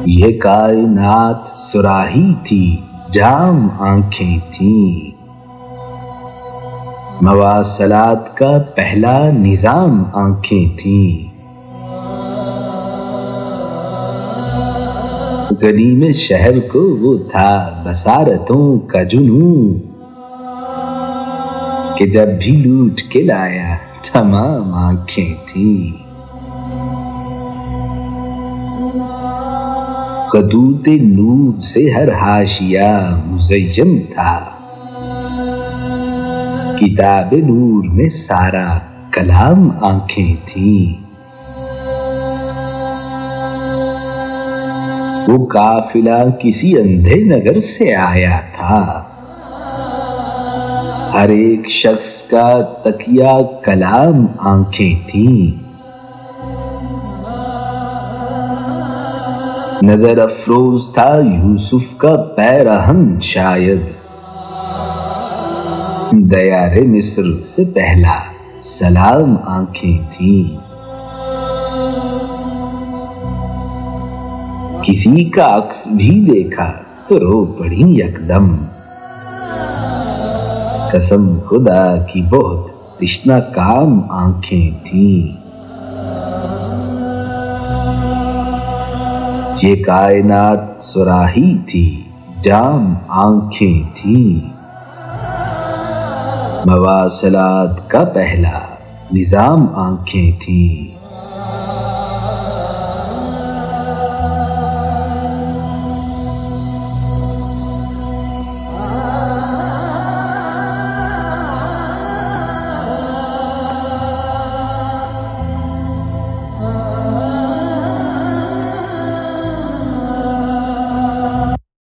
ये कायनात सुराही थी, जाम आंखें थीं। मवासलात का पहला निजाम आंखें थीं। गनीम शहर को वो था बसारतों का जुनून, कि जब भी लूट के लाया तमाम आंखें थीं। खदूत नूर से हर हाशिया मुज़य्यन था, किताब नूर में सारा कलाम आंखें थीं। वो काफिला किसी अंधे नगर से आया था, हर एक शख्स का तकिया कलाम आंखें थीं। नजर अफरोज था यूसुफ का पैरहन शायद, दयारे मिस्र से पहला सलाम आंखें थीं। किसी का अक्स भी देखा तो रो पड़ी यकदम, कसम खुदा की बहुत तिश्ना काम आंखें थीं। ये कायनात सुराही थी, जाम आंखें थीं। मवासलात का पहला निजाम आंखें थीं।